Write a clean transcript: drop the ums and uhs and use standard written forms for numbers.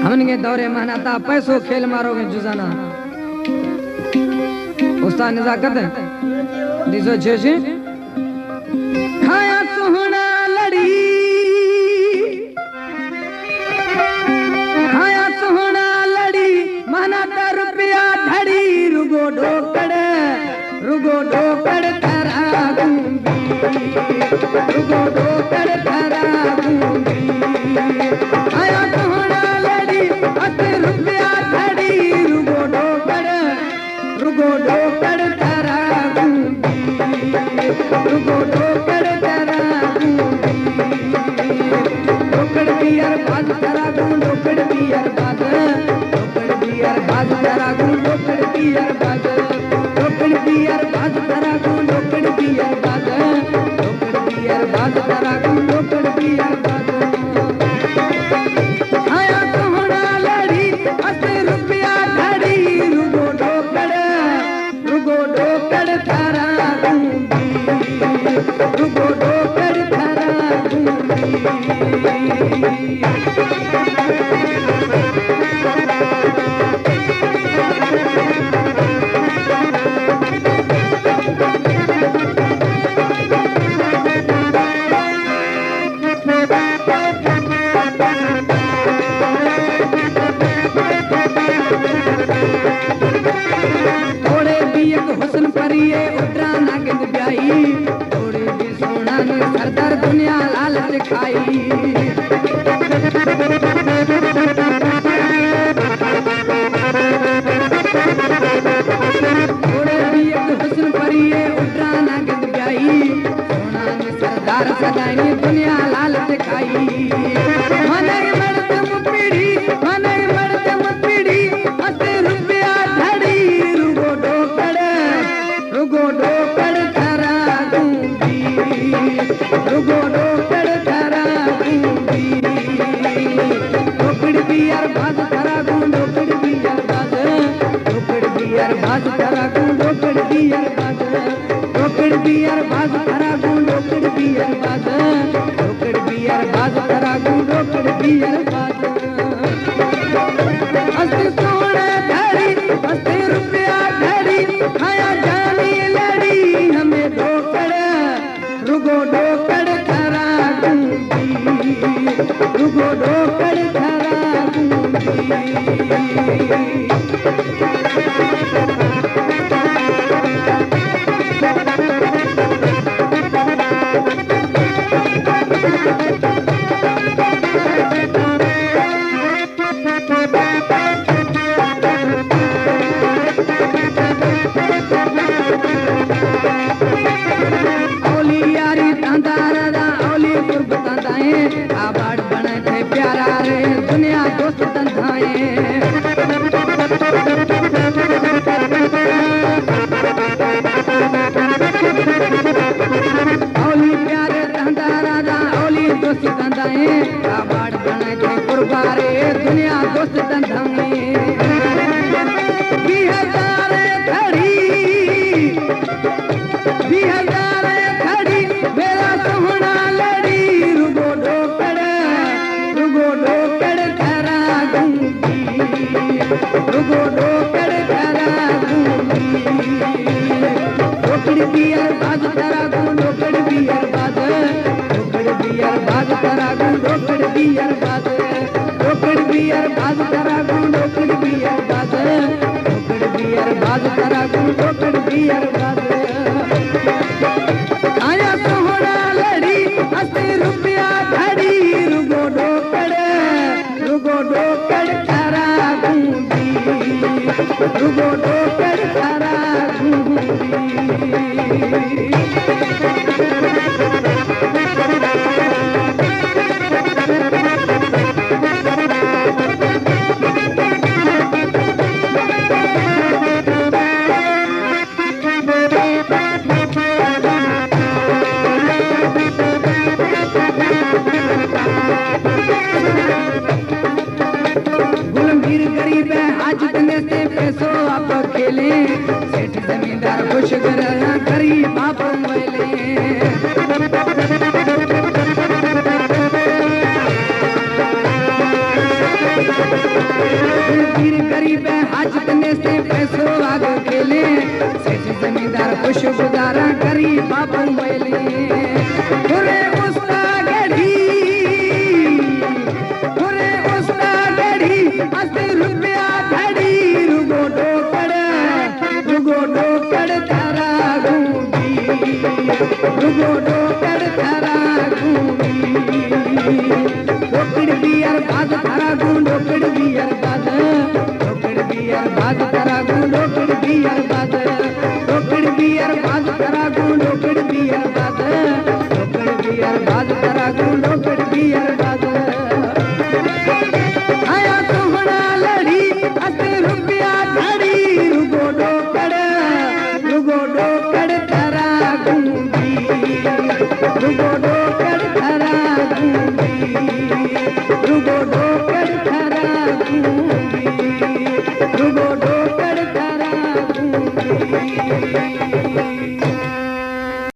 हमन के दौरे मानाता पैसो खेल मारोगे जुजाना उस्ताद नजाकत दिसो छे खाया सोहना लड़ी खाया सोहना लड़ी मानाता रुपया धड़ी रुगो ढोकड़ थरा दूंगी रुगो ढोकड़ थरा दूंगी खाया सोहना लड़ी अत रुपया धड़ी रुगो ढोकड़ थरा दूंगी रुगो ढोकड़ थरा दूंगी ढोकड़ बियर बाज थरा दूं ढोकड़ बियर बाज थरा दूं ढोकड़ बियर बाज ढोकड़ बियर बाज थरा दूं ढोकड़ बियर बाज थरा दूं ढोकड़ बियर बाज आया सोहना लड़ी अस रुपया धड़ी रुगो ढोकड़ थरा दूंगी रुगो ढोकड़ थरा दूंगी थोड़े भी एक हुस्न परिए उतरा ना गिंद ब्याई थोड़े भी सोना ने सरदार दुनिया लालच खाई थोड़े भी एक हुस्न परिए उतरा ना गिंद ब्याई सोना ने सरदार सदाई दुनिया लालच खाई मने मर्द मुपीड़ी अते रुपया धड़ी रुगो ढोकड़ थरा दूंगी रुगो ढोकड़ थरा दूंगी ढोकड़ बियर बाज थरा दूं ढोकड़ बियर बाज थरा दूं ढोकड़ बियर बाज थरा दूं ढोकड़ बियर बाज थरा दूं ढोकड़ बियर बाज अस्ते सोने धड़ी अस्ते रुपया धड़ी खाया जानी लड़ी हमें रुगो ढोकड़ थरा दूंगी रुगो ढोकड़ थरा दूंगी ओली यारी तंदारा ओली गुरबता दाए आबाड़ बने थे प्यारा रे दुनिया दोस्त तंधाए ओली प्यारे तंदारा ओली दोस्त तंधाए आबाड़ बने थे कुर्बारे दुनिया दोस्त तंधाए मेरा सोहना लड़ी रुगो ढोकड़ थरा दूंगी रुगो ढोकड़ थरा दूंगी ढोकड़ बियर बाज थरा दूं ढोकड़ बियर बाज थरा दूं ढोकड़ बियर बाज थरा दूं ढोकड़ बियर बाज थरा दूं ढोकड़ बियर बाज आया सोहना लड़ी अस्ते रुपया धड़ी रुगो ढोकड़ थरा दूंगी रुगो ढोकड़ थरा दूंगी सेठ जमींदार खुश गरीब बाप वीर गरीब हाजत ने से पैसों आग खेले सेठ जमींदार खुश गुजारा गरीब बाबू मैले पूरे उसका गढ़ी 80 रुपया घड़ी रुगो डोकड़ तारा घूमी रुगो डोकड़ तारा घूमी डोकड़ बियर बाज तारा घूम डोकड़ बियर बाज तारा घूम डोकड़ बियर बाज डोकड़ बियर बाज तारा घूम डोकड़ बियर बाज डोकड़ बियर बाज तारा घूम डोकड़ बियर बाज आया तुमना लड़ी 80 रुपया घड़ी रुगो डोकड़ तारा घूमी रुगो डोकड़ तारा घूमी रुगो डोकड़ तारा घूमी रुगो डोकड़ तारा घूमी